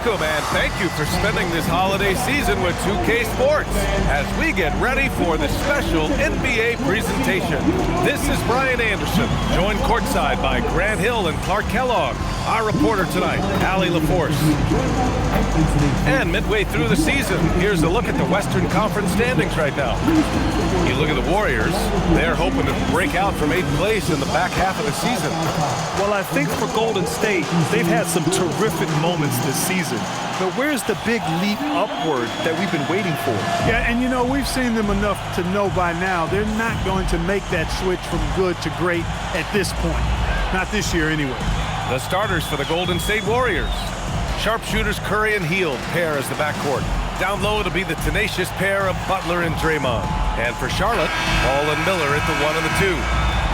welcome and thank you for spending this holiday season with 2K Sports as we get ready for the special NBA presentation. This is Brian Anderson, joined courtside by Grant Hill and Clark Kellogg. Our reporter tonight, Allie LaForce. And midway through the season, here's a look at the Western Conference standings right now. You look at the Warriors, they're hoping to break out from 8th place in the back half of the season. Well, I think for Golden State, they've had some terrific moments this season. But where's the big leap upward that we've been waiting for? Yeah, and you know, we've seen them enough to know by now they're not going to make that switch from good to great at this point. Not this year anyway. The starters for the Golden State Warriors. Sharpshooters Curry and Hield pair as the backcourt. Down low to be the tenacious pair of Butler and Draymond. And for Charlotte, Ball and Miller at the 1 and the 2.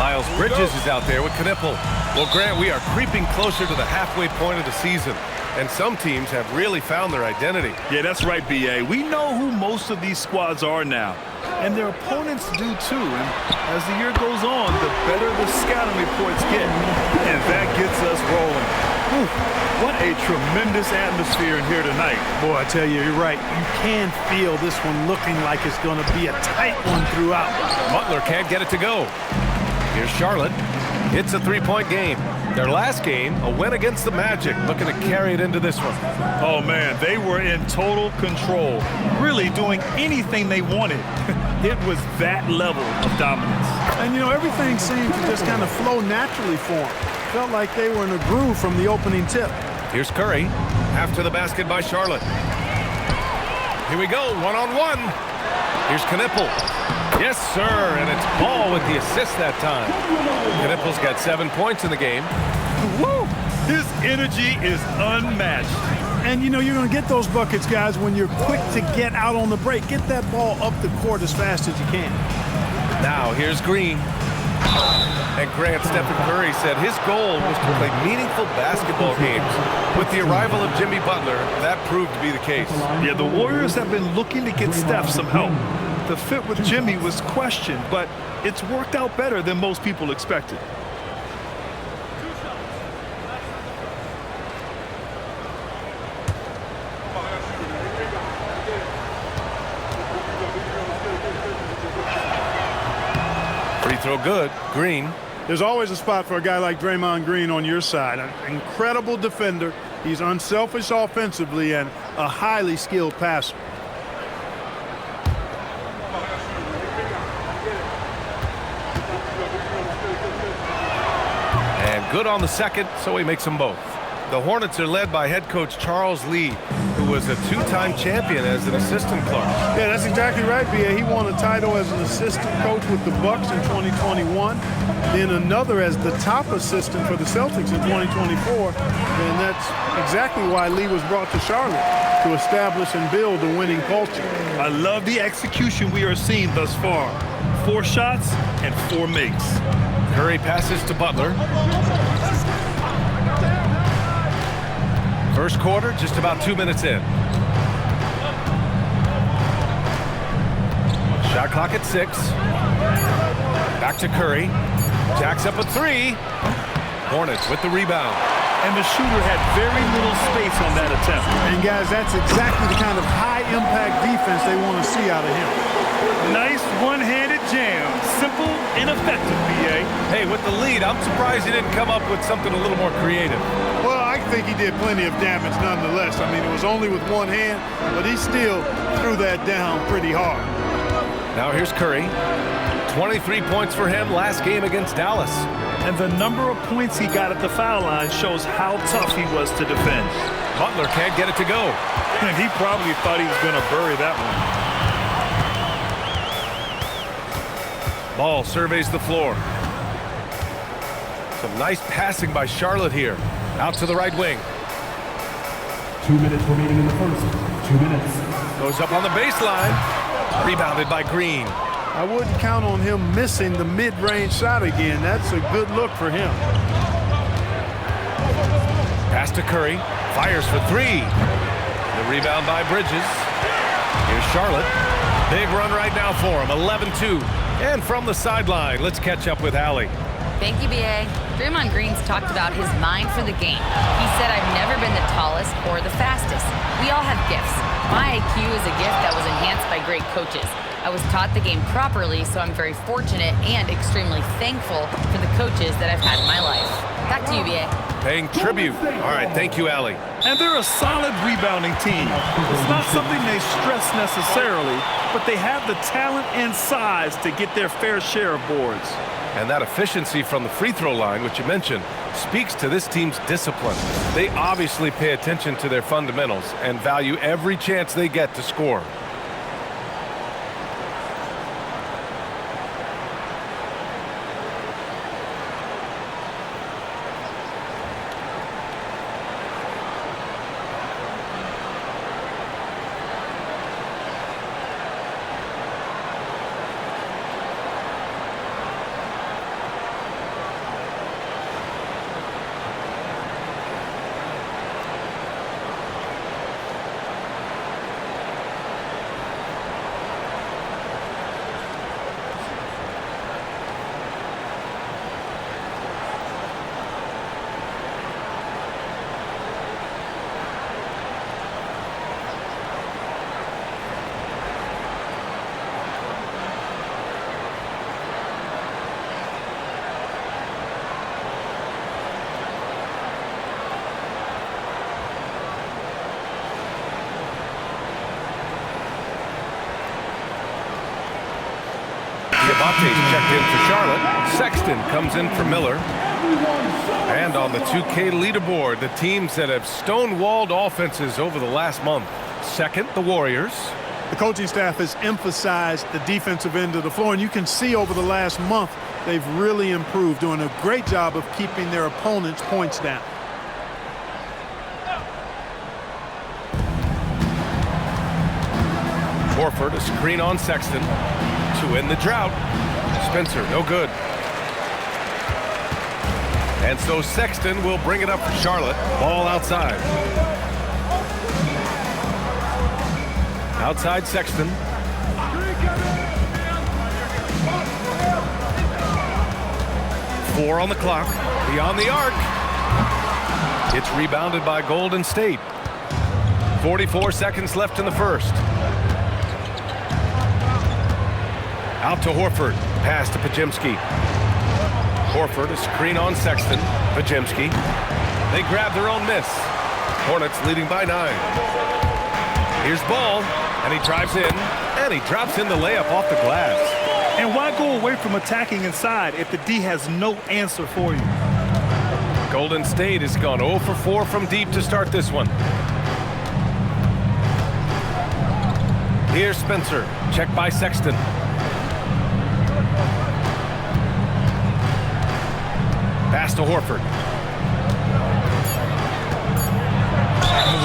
Miles Bridges is out there with Knipple. Well, Grant, we are creeping closer to the halfway point of the season. And some teams have really found their identity. Yeah, that's right, B.A. We know who most of these squads are now. And their opponents do too. And as the year goes on, the better the scouting reports get. And that gets us rolling. Whew, what a tremendous atmosphere in here tonight. Boy, I tell you, you're right. You can feel this one looking like it's going to be a tight one throughout. Butler can't get it to go. Here's Charlotte. It's a three-point game. Their last game, a win against the Magic, looking to carry it into this one. Oh, man, they were in total control, really doing anything they wanted. It was that level of dominance. And, you know, everything seemed to just kind of flow naturally for them. Felt like they were in a groove from the opening tip. Here's Curry, after the basket by Charlotte. Here we go, one-on-one. Here's Knipple. Yes, sir, and it's Ball with the assist that time. Knipple's got 7 points in the game. Woo! His energy is unmatched. And, you know, you're going to get those buckets, guys, when you're quick to get out on the break. Get that ball up the court as fast as you can. Now, here's Green. And Grant, Stephen Curry said his goal was to play meaningful basketball games. With the arrival of Jimmy Butler, that proved to be the case. Yeah, the Warriors have been looking to get Steph some help. The fit with Jimmy was questioned, but it's worked out better than most people expected. Free throw good. Green. There's always a spot for a guy like Draymond Green on your side. An incredible defender. He's unselfish offensively and a highly skilled passer. Good on the second, so he makes them both. The Hornets are led by head coach Charles Lee, who was a two-time champion as an assistant coach. Yeah, that's exactly right, B.A. He won a title as an assistant coach with the Bucks in 2021, then another as the top assistant for the Celtics in 2024, and that's exactly why Lee was brought to Charlotte, to establish and build a winning culture. I love the execution we are seeing thus far. 4 shots and 4 makes. Curry passes to Butler. First quarter, just about 2 minutes in. Shot clock at 6. Back to Curry. Jacks up a 3. Hornets with the rebound. And the shooter had very little space on that attempt. And guys, that's exactly the kind of high-impact defense they want to see out of him. Nice one-handed jam. Simple and effective, B.A. Hey, with the lead, I'm surprised he didn't come up with something a little more creative. Well, I think he did plenty of damage nonetheless. I mean, it was only with one hand, but he still threw that down pretty hard. Now here's Curry. 23 points for him last game against Dallas. And the number of points he got at the foul line shows how tough he was to defend. Butler can't get it to go. And he probably thought he was going to bury that one. Ball surveys the floor. Some nice passing by Charlotte here. Out to the right wing. 2 minutes remaining in the first. 2 minutes. Goes up on the baseline. Rebounded by Green. I wouldn't count on him missing the mid-range shot again. That's a good look for him. Pass to Curry. Fires for 3. The rebound by Bridges. Here's Charlotte. Big run right now for him. 11-2. And from the sideline, let's catch up with Allie. Thank you, B.A. Draymond Green's talked about his mind for the game. He said, "I've never been the tallest or the fastest. We all have gifts. My IQ is a gift that was enhanced by great coaches. I was taught the game properly, so I'm very fortunate and extremely thankful for the coaches that I've had in my life." Back to you, BA. Paying tribute. All right, thank you, Allie. And they're a solid rebounding team. It's not something they stress necessarily, but they have the talent and size to get their fair share of boards. And that efficiency from the free throw line, which you mentioned, speaks to this team's discipline. They obviously pay attention to their fundamentals and value every chance they get to score. Diabate's checked in for Charlotte. Sexton comes in for Miller. And on the 2K leaderboard, the teams that have stonewalled offenses over the last month. Second, the Warriors. The coaching staff has emphasized the defensive end of the floor, and you can see over the last month they've really improved, doing a great job of keeping their opponents' points down. Horford, a screen on Sexton to end the drought. Spencer, no good. And so Sexton will bring it up for Charlotte. Ball outside. Outside Sexton. Four on the clock. Beyond the arc. It's rebounded by Golden State. 44 seconds left in the first. Out to Horford. Pass to Podziemski. Horford, a screen on Sexton. Podziemski. They grab their own miss. Hornets leading by 9. Here's Ball, and he drives in, and he drops in the layup off the glass. And why go away from attacking inside if the D has no answer for you? Golden State has gone 0 for 4 from deep to start this one. Here's Spencer, checked by Sexton. Pass to Horford.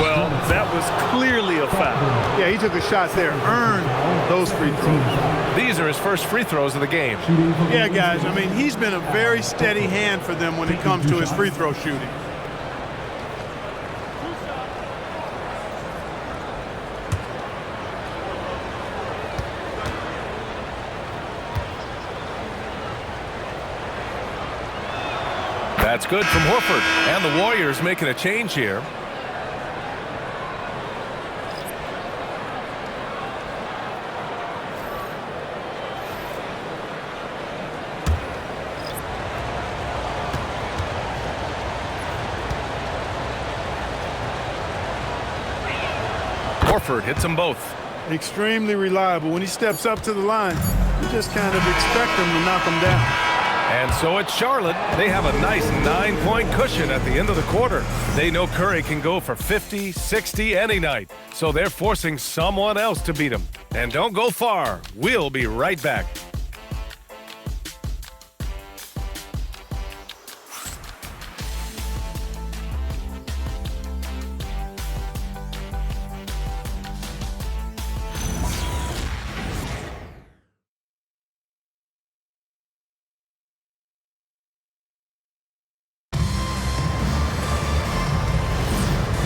Well, that was clearly a foul. Yeah, he took a shot there, earned those free throws. These are his first free throws of the game. Yeah, guys, I mean, he's been a very steady hand for them when it comes to his free throw shooting. That's good from Horford. And the Warriors making a change here. Horford hits them both. Extremely reliable. When he steps up to the line, you just kind of expect him to knock him down. And so it's Charlotte. They have a nice 9-point cushion at the end of the quarter. They know Curry can go for 50, 60 any night. So they're forcing someone else to beat them. And don't go far. We'll be right back.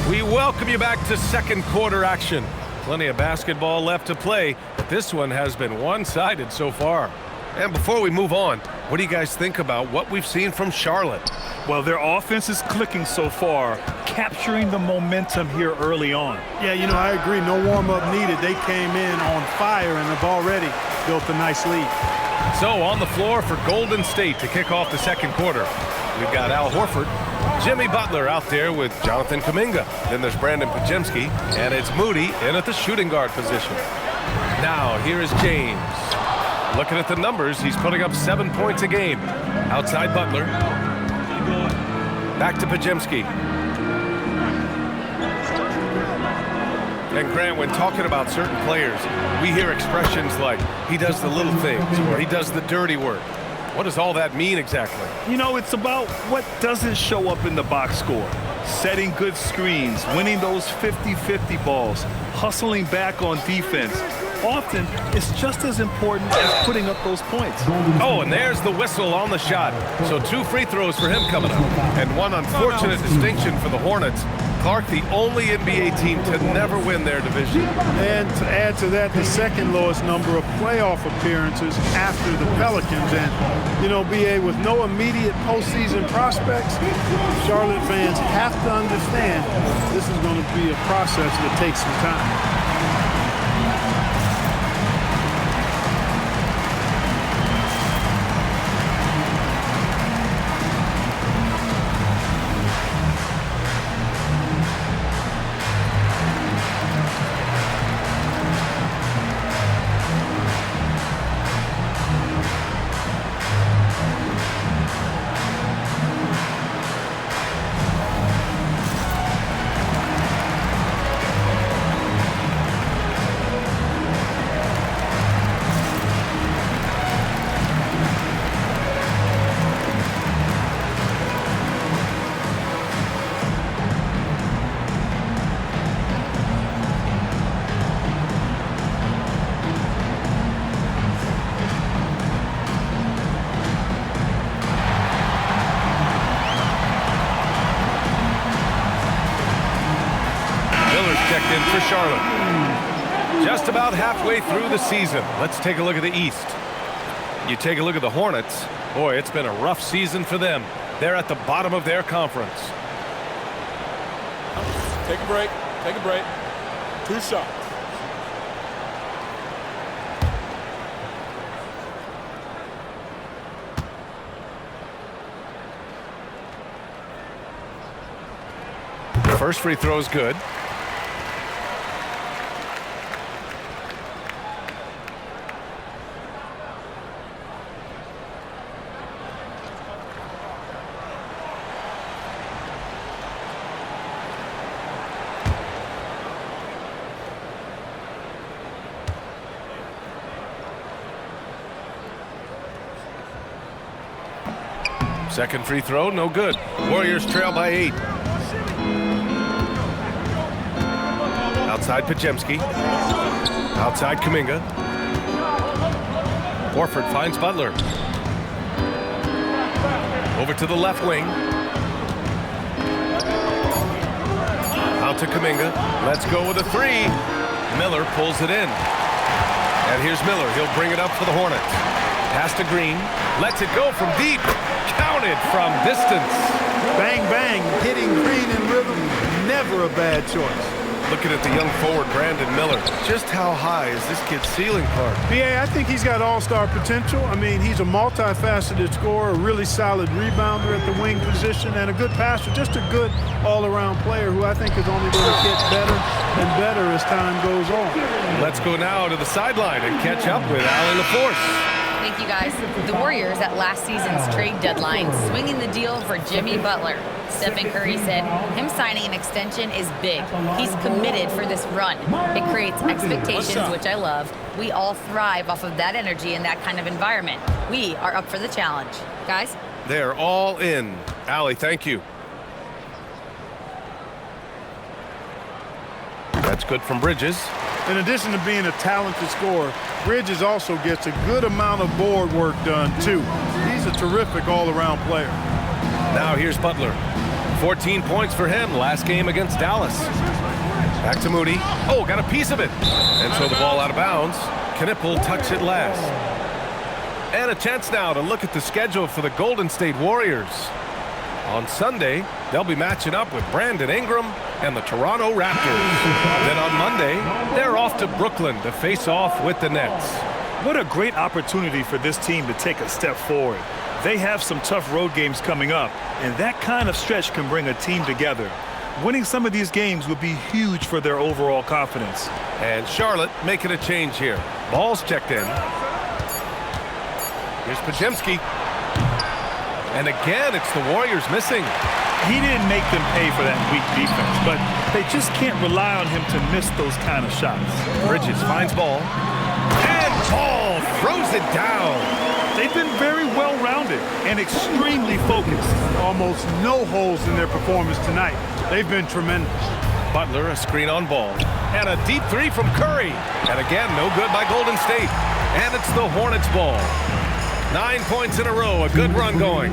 We welcome you back to second quarter action. Plenty of basketball left to play, but this one has been one-sided so far. And before we move on, what do you guys think about what we've seen from Charlotte? Well, their offense is clicking so far, capturing the momentum here early on. Yeah, you know, I agree. No warm-up needed. They came in on fire and have already built a nice lead. So on the floor for Golden State to kick off the second quarter, we've got Al Horford, Jimmy Butler out there with Jonathan Kuminga. Then there's Brandon Pajemski, and it's Moody in at the shooting guard position. Now here is James. Looking at the numbers, he's putting up 7 points a game. Outside Butler. Back to Pajemski. And Grant, when talking about certain players, we hear expressions like, he does the little things, or he does the dirty work. What does all that mean exactly? You know, it's about what doesn't show up in the box score. Setting good screens, winning those 50-50 balls, hustling back on defense. Often, it's just as important as putting up those points. Oh, and there's the whistle on the shot. So 2 free throws for him coming up. And one unfortunate distinction for the Hornets. Clark, the only NBA team to never win their division. And to add to that, the second lowest number of playoff appearances after the Pelicans. And, you know, BA, with no immediate postseason prospects, Charlotte fans have to understand this is going to be a process that takes some time. In for Charlotte. Just about halfway through the season. Let's take a look at the East. You take a look at the Hornets. Boy, it's been a rough season for them. They're at the bottom of their conference. Take a break. Take a break. 2 shots. First free throw is good. Second free throw, no good. Warriors trail by 8. Outside Pajemski. Outside Kuminga. Horford finds Butler. Over to the left wing. Out to Kuminga. Let's go with a 3. Miller pulls it in. And here's Miller. He'll bring it up for the Hornets. Pass to Green. Lets it go from deep. Counted from distance. Bang, bang, hitting Green in rhythm, never a bad choice. Looking at the young forward, Brandon Miller. Just how high is this kid's ceiling, Clark? Yeah, I think he's got all-star potential. I mean, he's a multifaceted scorer, a really solid rebounder at the wing position, and a good passer, just a good all-around player who I think is only going to get better and better as time goes on. Let's go now to the sideline and catch up with Allie LaForce. Thank you, guys. The Warriors at last season's trade deadline swinging the deal for Jimmy Butler. Stephen Curry said him signing an extension is big. He's committed for this run. It creates expectations, which I love. We all thrive off of that energy and that kind of environment. We are up for the challenge. Guys? They're all in. Allie, thank you. That's good from Bridges. In addition to being a talented scorer, Bridges also gets a good amount of board work done, too. He's a terrific all-around player. Now here's Butler. 14 points for him last game against Dallas. Back to Moody. Oh, got a piece of it. And so the ball out of bounds. Knippel touched it last. And a chance now to look at the schedule for the Golden State Warriors. On Sunday, they'll be matching up with Brandon Ingram and the Toronto Raptors. Then on Monday, they're off to Brooklyn to face off with the Nets. What a great opportunity for this team to take a step forward. They have some tough road games coming up, and that kind of stretch can bring a team together. Winning some of these games would be huge for their overall confidence. And Charlotte making a change here. Ball's checked in. Here's Podziemski. And again, it's the Warriors missing. He didn't make them pay for that weak defense, but they just can't rely on him to miss those kind of shots. Bridges finds Ball. And Ball throws it down. They've been very well-rounded and extremely focused. Almost no holes in their performance tonight. They've been tremendous. Butler, a screen on Ball. And a deep three from Curry. And again, no good by Golden State. And it's the Hornets ball. 9 points in a row, a good run going.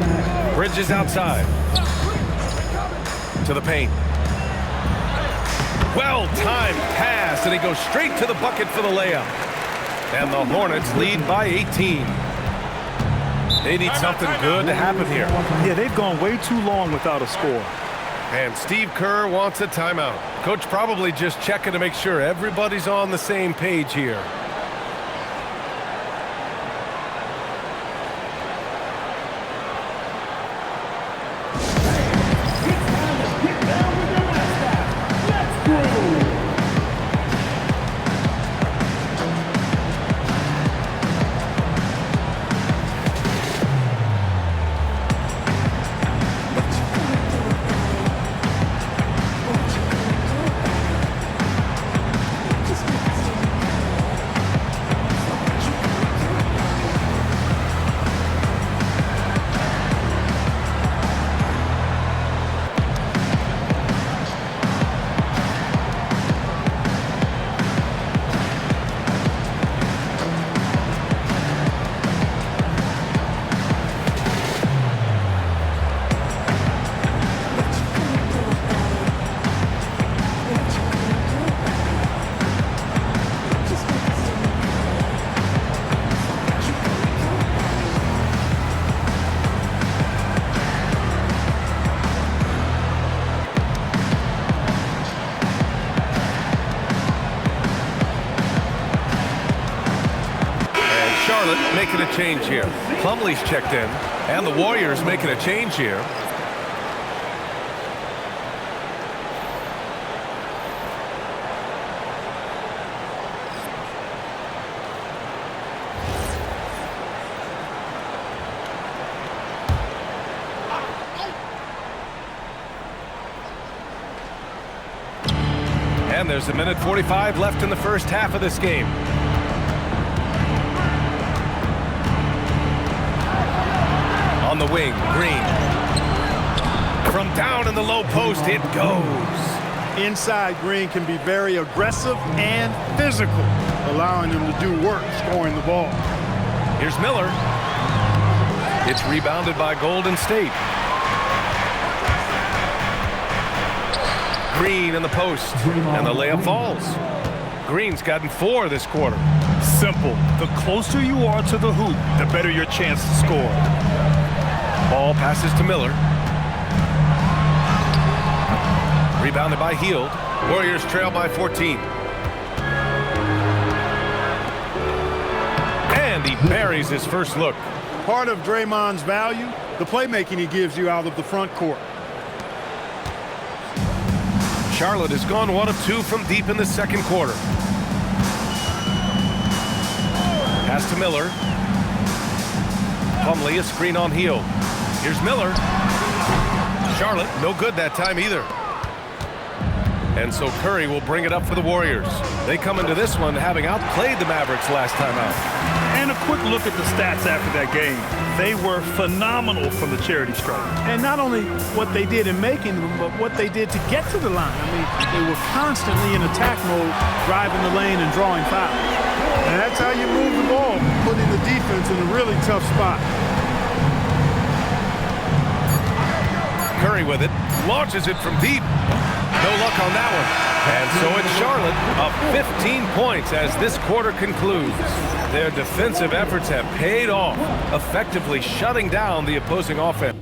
Bridges outside. To the paint. Well-timed pass, and he goes straight to the bucket for the layup. And the Hornets lead by 18. They need something good to happen here. Yeah, they've gone way too long without a score. And Steve Kerr wants a timeout. Coach probably just checking to make sure everybody's on the same page here. Making a change here. Plumlee's checked in, and the Warriors making a change here. And there's a minute 45 left in the first half of this game. On the wing, Green. From down in the low post, it goes. Inside, Green can be very aggressive and physical, allowing him to do work scoring the ball. Here's Miller. It's rebounded by Golden State. Green in the post, and the layup falls. Green's gotten 4 this quarter. Simple. The closer you are to the hoop, the better your chance to score. Ball passes to Miller. Rebounded by Hield. Warriors trail by 14. And he buries his first look. Part of Draymond's value, the playmaking he gives you out of the front court. Charlotte has gone 1 of 2 from deep in the second quarter. Pass to Miller. Plumlee, a screen on Hield. Here's Miller. Charlotte, no good that time either. And so Curry will bring it up for the Warriors. They come into this one having outplayed the Mavericks last time out. And a quick look at the stats after that game. They were phenomenal from the charity stripe. And not only what they did in making them, but what they did to get to the line. I mean, they were constantly in attack mode, driving the lane and drawing fouls. And that's how you move the ball, putting the defense in a really tough spot. Curry with it, launches it from deep. No luck on that one. And so it's Charlotte up 15 points as this quarter concludes. Their defensive efforts have paid off, effectively shutting down the opposing offense.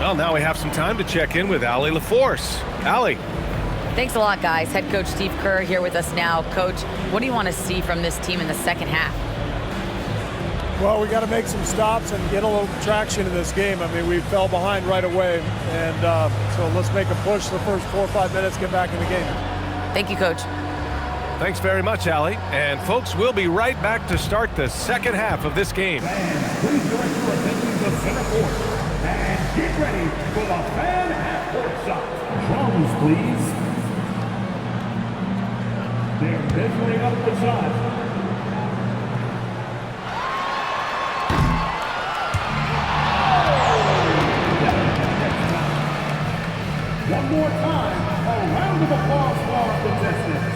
Well, now we have some time to check in with Allie LaForce. Allie. Thanks a lot, guys. Head coach Steve Kerr here with us now. Coach, what do you want to see from this team in the second half? Well, we got to make some stops and get a little traction in this game. I mean, we fell behind right away, and so let's make a push the first 4 or 5 minutes, get back in the game. Thank you, Coach. Thanks very much, Allie. And folks, we'll be right back to start the second half of this game. Fans, please direct your attention to center court. And get ready for the fan half-court shot. Drums, please. They're measuring up the shot. One more time, a round of applause for our contestants.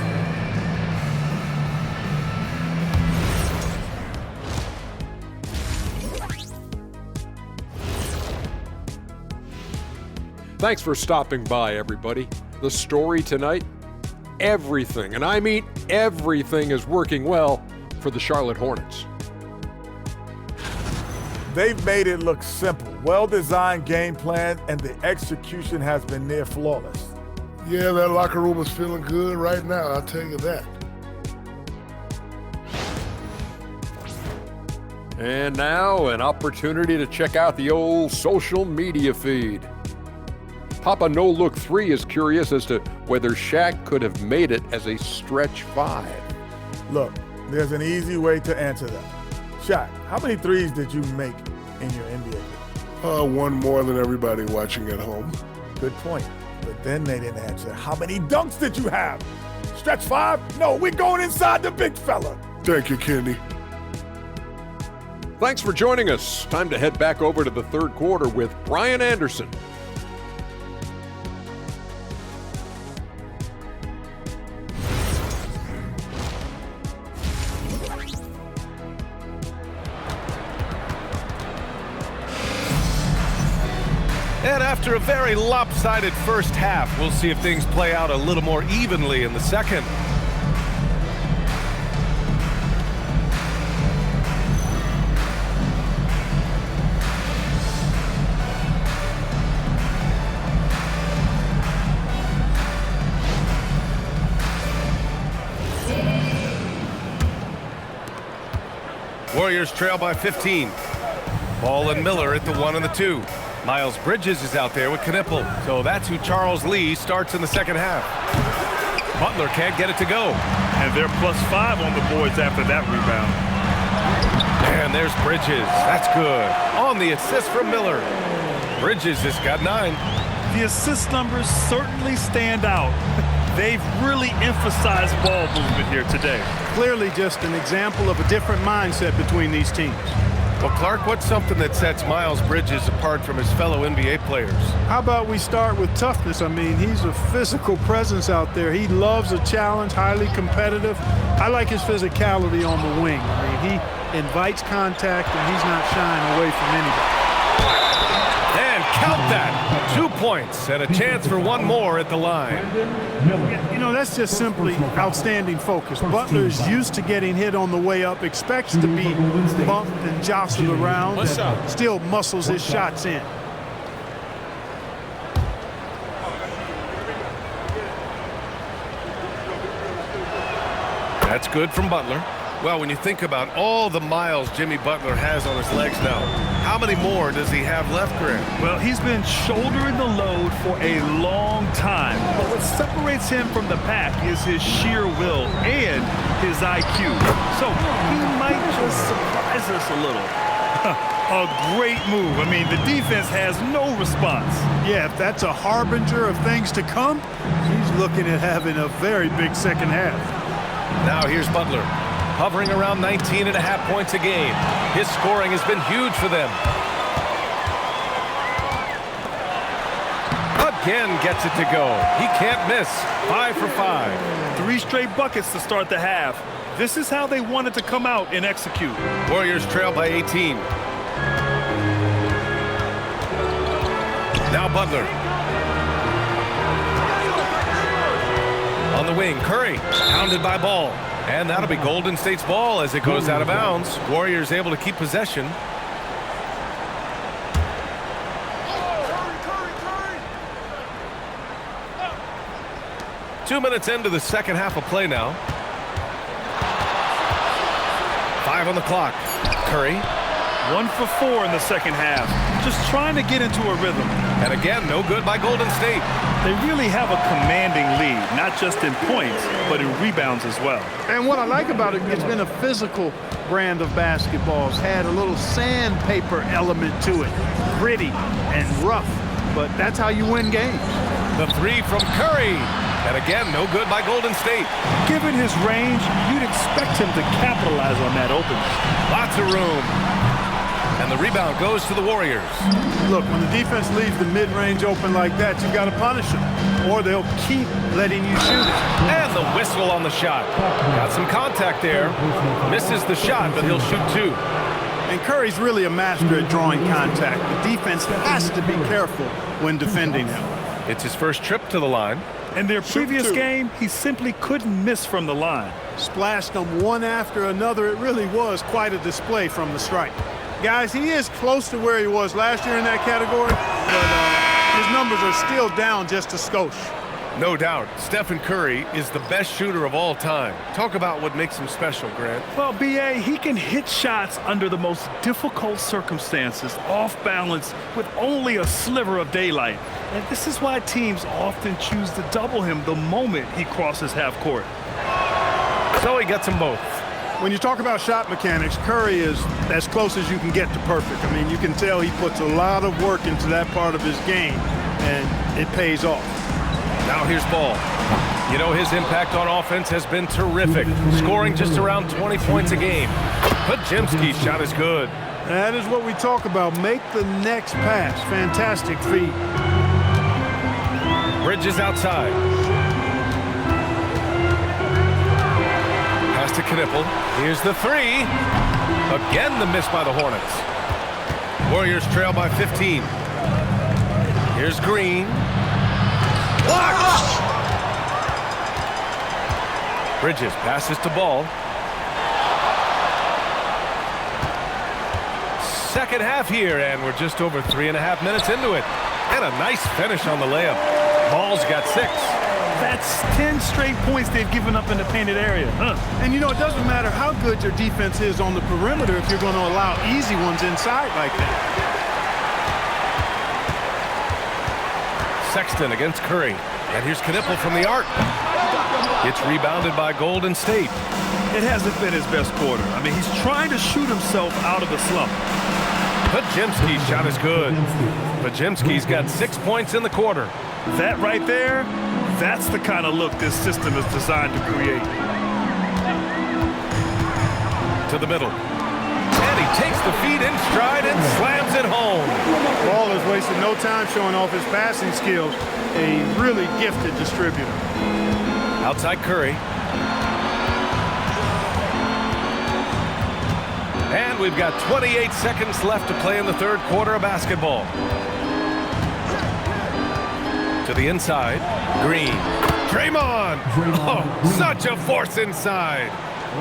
Thanks for stopping by, everybody. The story tonight, everything, and I mean everything, is working well for the Charlotte Hornets. They've made it look simple. Well-designed game plan, and the execution has been near flawless. Yeah, that locker room is feeling good right now, I'll tell you that. And now, an opportunity to check out the old social media feed. Papa No Look 3 is curious as to whether Shaq could have made it as a stretch 5. Look, there's an easy way to answer that. Shaq, how many threes did you make in your NBA career? One more than everybody watching at home. Good point. But then they didn't answer, how many dunks did you have? Stretch 5? No, we're going inside the big fella. Thank you, Kenny. Thanks for joining us. Time to head back over to the third quarter with Brian Anderson. And after a very lopsided first half, we'll see if things play out a little more evenly in the second. Warriors trail by 15. Ball and Miller at the 1 and the 2. Miles Bridges is out there with Knipple. So that's who Charles Lee starts in the second half. Butler can't get it to go. And they're +5 on the boards after that rebound. And there's Bridges. That's good. On the assist from Miller. Bridges has got 9. The assist numbers certainly stand out. They've really emphasized ball movement here today. Clearly just an example of a different mindset between these teams. Well, Clark, what's something that sets Miles Bridges apart from his fellow NBA players? How about we start with toughness? I mean, he's a physical presence out there. He loves a challenge, highly competitive. I like his physicality on the wing. I mean, he invites contact, and he's not shying away from anybody. And count that. 2 points and a chance for one more at the line. You know, that's just simply outstanding focus. Butler's used to getting hit on the way up, expects to be bumped and jostled around, and still muscles his shots in. That's good from Butler. Well, when you think about all the miles Jimmy Butler has on his legs now, how many more does he have left, Grant? Well, he's been shouldering the load for a long time. But what separates him from the pack is his sheer will and his IQ. So he might just surprise us a little. A great move. I mean, the defense has no response. Yeah, if that's a harbinger of things to come, he's looking at having a very big second half. Now here's Butler, hovering around 19.5 points a game. His scoring has been huge for them. Again gets it to go. He can't miss. 5 for 5. 3 straight buckets to start the half. This is how they wanted to come out and execute. Warriors trail by 18. Now Butler. On the wing, Curry, pounded by Ball. And that'll be Golden State's ball as it goes out of bounds. Warriors able to keep possession. 2 minutes into the second half of play now. 5 on the clock. Curry. 1 for 4 in the second half. Just trying to get into a rhythm. And again, no good by Golden State. They really have a commanding lead, not just in points, but in rebounds as well. And what I like about it, it's been a physical brand of basketball. It's had a little sandpaper element to it. Gritty and rough, but that's how you win games. The 3 from Curry. And again, no good by Golden State. Given his range, you'd expect him to capitalize on that opening. Lots of room. And the rebound goes to the Warriors. Look, when the defense leaves the mid-range open like that, you've got to punish them, or they'll keep letting you shoot it. And the whistle on the shot. Got some contact there. Misses the shot, but he'll shoot 2. And Curry's really a master at drawing contact. The defense has to be careful when defending him. It's his first trip to the line. In their previous game, he simply couldn't miss from the line. Splashed them one after another. It really was quite a display from the stripe. Guys, he is close to where he was last year in that category, but his numbers are still down just a skosh. No doubt, Stephen Curry is the best shooter of all time. Talk about what makes him special, Grant. Well, B.A., he can hit shots under the most difficult circumstances, off balance, with only a sliver of daylight. And this is why teams often choose to double him the moment he crosses half court. So he gets them both. When you talk about shot mechanics, Curry is as close as you can get to perfect. I mean, you can tell he puts a lot of work into that part of his game, and it pays off. Now here's Ball. You know, his impact on offense has been terrific, scoring just around 20 points a game. Podziemski's shot is good. That is what we talk about. Make the next pass. Fantastic feat. Bridges outside. Pass to Knippel. Here's the 3. Again, the miss by the Hornets. Warriors trail by 15. Here's Green. Blocked! Bridges passes to Ball. Second half here, and we're just over 3.5 minutes into it. And a nice finish on the layup. Ball's got 6. That's 10 straight points they've given up in the painted area. And you know, it doesn't matter how good your defense is on the perimeter if you're going to allow easy ones inside like that. Sexton against Curry. And here's Knippel from the arc. It's rebounded by Golden State. It hasn't been his best quarter. I mean, he's trying to shoot himself out of the slump. Podziemski's shot is good. Podziemski's got 6 points in the quarter. That right there, that's the kind of look this system is designed to create. To the middle. And he takes the feed in stride and slams it home. Ball has wasted no time showing off his passing skills. A really gifted distributor. Outside Curry. And we've got 28 seconds left to play in the third quarter of basketball. To the inside. Green. Draymond. Oh, such a force inside.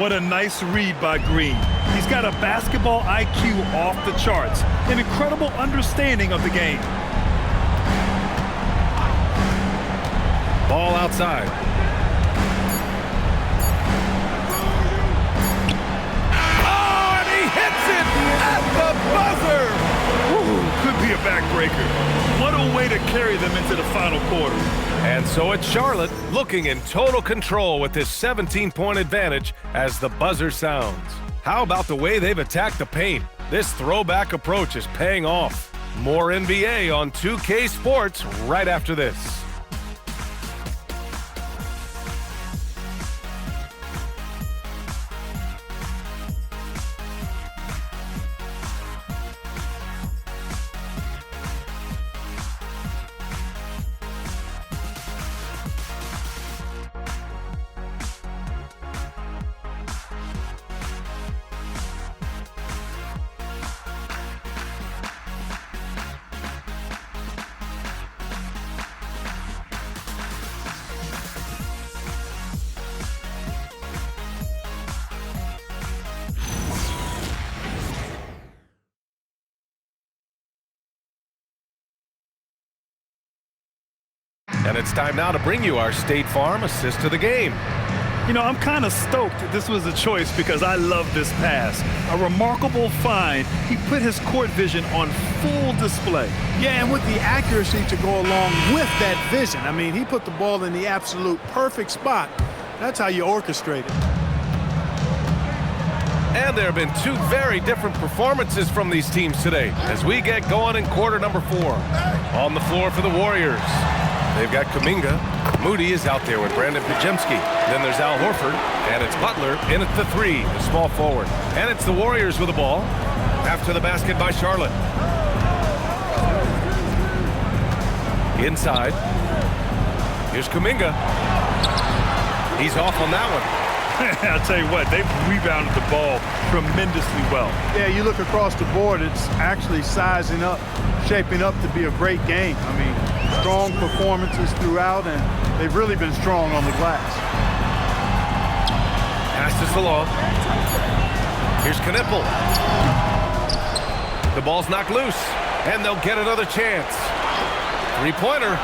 What a nice read by Green. He's got a basketball IQ off the charts. An incredible understanding of the game. Ball outside. Oh, and he hits it at the buzzer. Ooh, could be a backbreaker. What a way to carry them into the final quarter. And so it's Charlotte looking in total control with this 17-point advantage as the buzzer sounds. How about the way they've attacked the paint? This throwback approach is paying off. More NBA on 2K Sports right after this. And it's time now to bring you our State Farm assist to the game. You know, I'm kind of stoked that this was a choice because I love this pass. A remarkable find. He put his court vision on full display. Yeah, and with the accuracy to go along with that vision. I mean, he put the ball in the absolute perfect spot. That's how you orchestrate it. And there have been two very different performances from these teams today as we get going in quarter number 4. On the floor for the Warriors, they've got Kuminga. Moody is out there with Brandon Pajemski. Then there's Al Horford, and it's Butler in at the 3, the small forward. And it's the Warriors with the ball after the basket by Charlotte. Inside, here's Kuminga. He's off on that one. I'll tell you what, they've rebounded the ball tremendously well. Yeah, you look across the board, it's actually sizing up, shaping up to be a great game. I mean, strong performances throughout, and they've really been strong on the glass. Pass to Salah. Here's Knipple. The ball's knocked loose, and they'll get another chance. Three-pointer.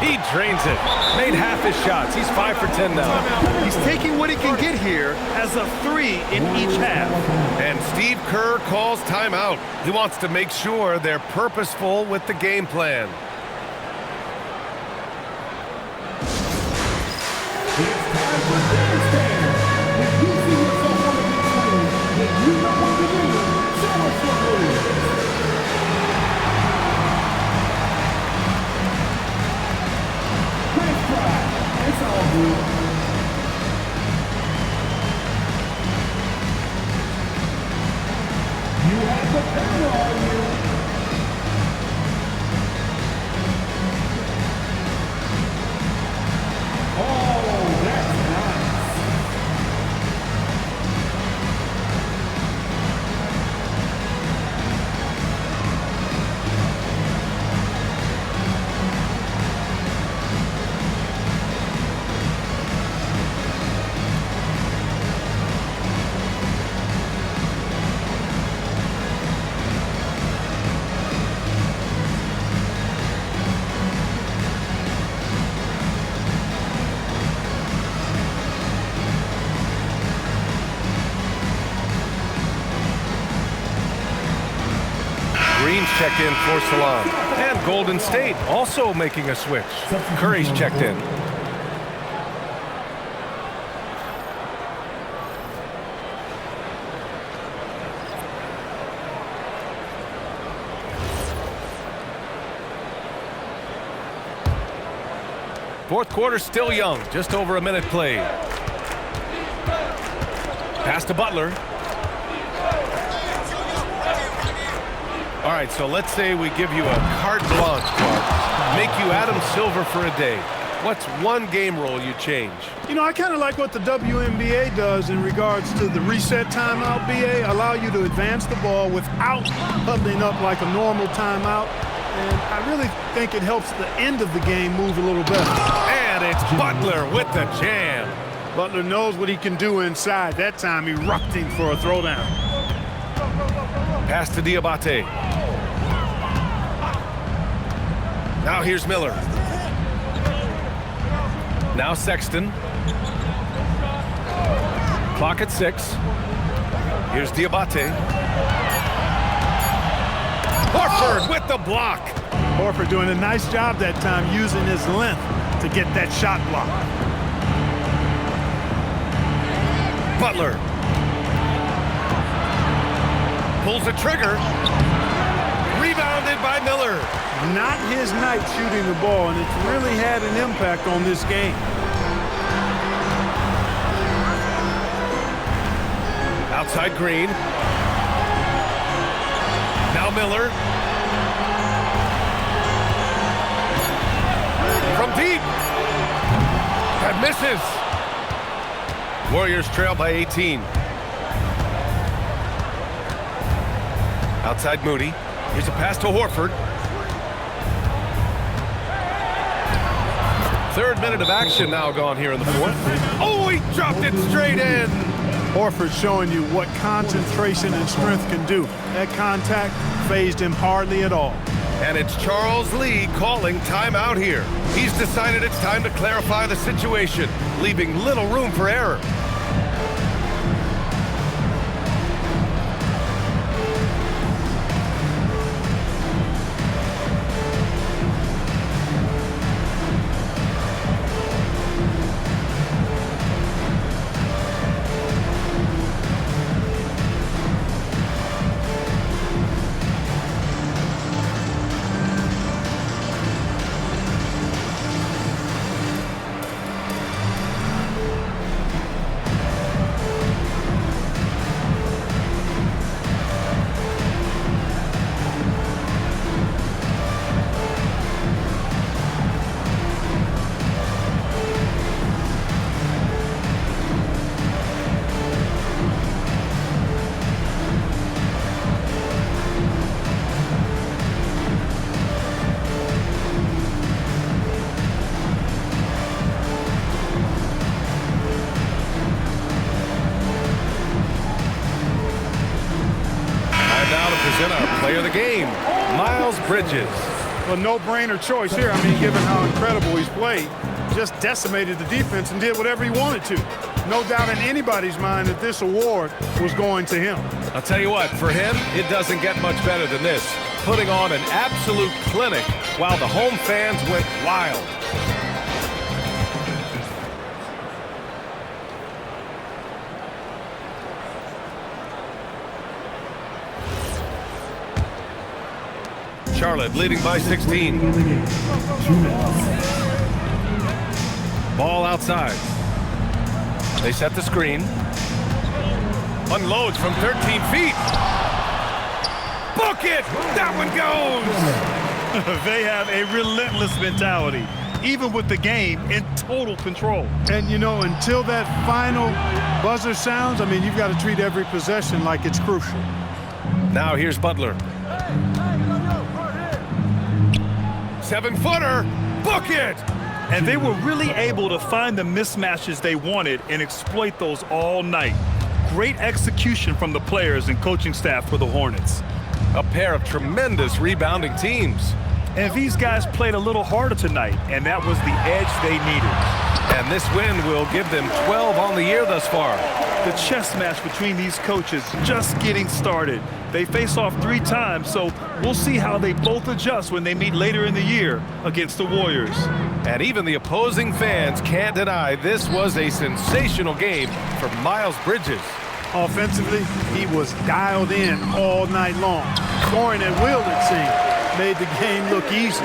He drains it. Made half his shots. He's 5 for 10 now. He's taking what he can get here as a 3 in each half. And Steve Kerr calls timeout. He wants to make sure they're purposeful with the game plan. Green's checked in for Salam. And Golden State also making a switch. Curry's checked in. Fourth quarter still young, just over a minute played. Pass to Butler. All right, so let's say we give you a carte blanche, Clark. Make you Adam Silver for a day. What's one game rule you change? You know, I kind of like what the WNBA does in regards to the reset timeout, BA. Allow you to advance the ball without huddling up like a normal timeout. And I really think it helps the end of the game move a little better. And it's Butler with the jam. Butler knows what he can do inside. That time, erupting for a throwdown. Pass to Diabate. Now here's Miller. Now Sexton. Clock at 6. Here's Diabate. Horford with the block. Horford doing a nice job that time using his length to get that shot block. Butler. Pulls the trigger. Rebounded by Miller. Not his night shooting the ball, and it's really had an impact on this game. Outside Green. Now Miller. From deep. That misses. Warriors trail by 18. Outside Moody. Here's a pass to Horford. Third minute of action now gone here in the fourth. Oh, he dropped it straight in. Horford showing you what concentration and strength can do. That contact phased him hardly at all. And it's Charles Lee calling timeout here. He's decided it's time to clarify the situation, leaving little room for error. Our player of the game, Miles Bridges. A no-brainer choice here. I mean, given how incredible he's played, just decimated the defense and did whatever he wanted to. No doubt in anybody's mind that this award was going to him. I'll tell you what, for him, it doesn't get much better than this. Putting on an absolute clinic while the home fans went wild. Charlotte leading by 16. Ball outside. They set the screen. Unloads from 13 feet. Book it! That one goes! They have a relentless mentality, even with the game in total control. And, you know, until that final buzzer sounds, I mean, you've got to treat every possession like it's crucial. Now here's Butler. 7-footer, book it! And they were really able to find the mismatches they wanted and exploit those all night. Great execution from the players and coaching staff for the Hornets. A pair of tremendous rebounding teams. And these guys played a little harder tonight, and that was the edge they needed. And this win will give them 12 on the year thus far. The chess match between these coaches just getting started. They face off 3 times, so we'll see how they both adjust when they meet later in the year against the Warriors. And even the opposing fans can't deny this was a sensational game for Miles Bridges. Offensively, he was dialed in all night long. Scoring at will, it seemed, made the game look easy.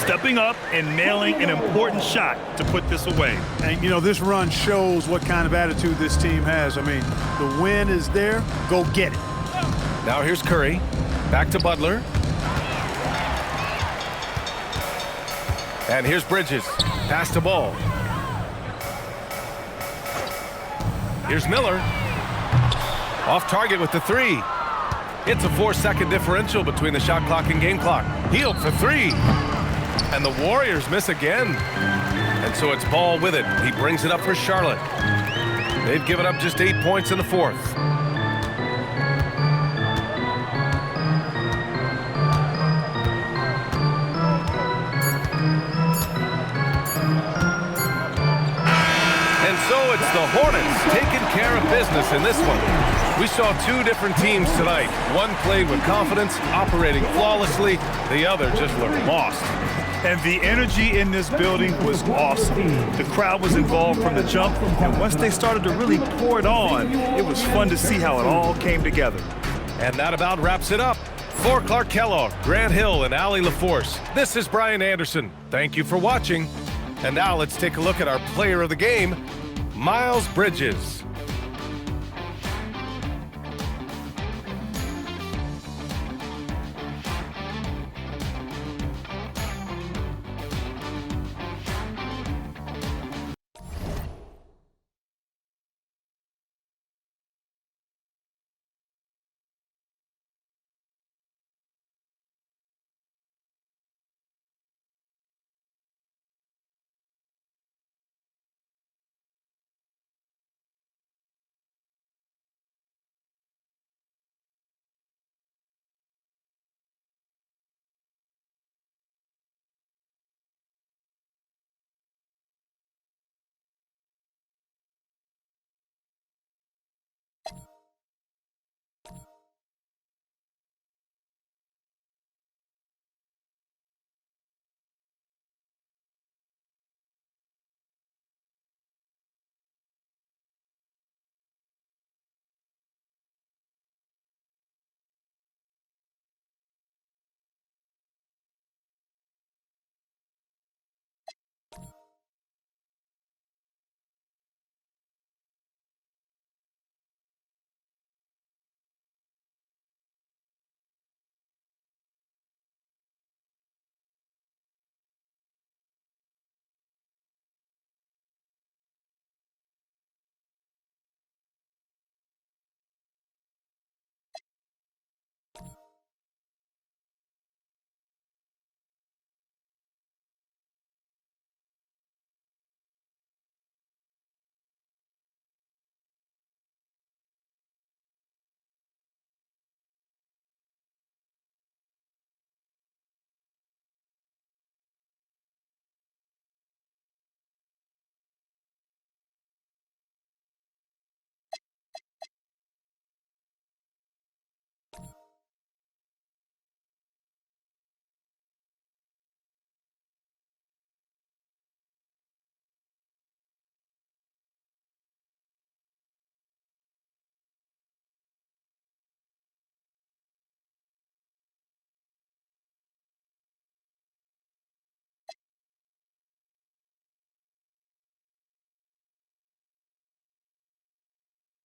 Stepping up and nailing an important shot to put this away. And, you know, this run shows what kind of attitude this team has. I mean, the win is there. Go get it. Now here's Curry. Back to Butler. And here's Bridges. Pass to Ball. Here's Miller. Off target with the 3. It's a 4-second differential between the shot clock and game clock. Healed for 3. And the Warriors miss again. And so it's Ball with it. He brings it up for Charlotte. They've given up just 8 points in the 4th. And so it's the Hornets taking care of business in this one. We saw 2 different teams tonight. One played with confidence, operating flawlessly. The other just looked lost. And the energy in this building was awesome. The crowd was involved from the jump, and once they started to really pour it on, it was fun to see how it all came together. And that about wraps it up. For Clark Kellogg, Grant Hill, and Allie LaForce, this is Brian Anderson. Thank you for watching. And now let's take a look at our player of the game, Miles Bridges.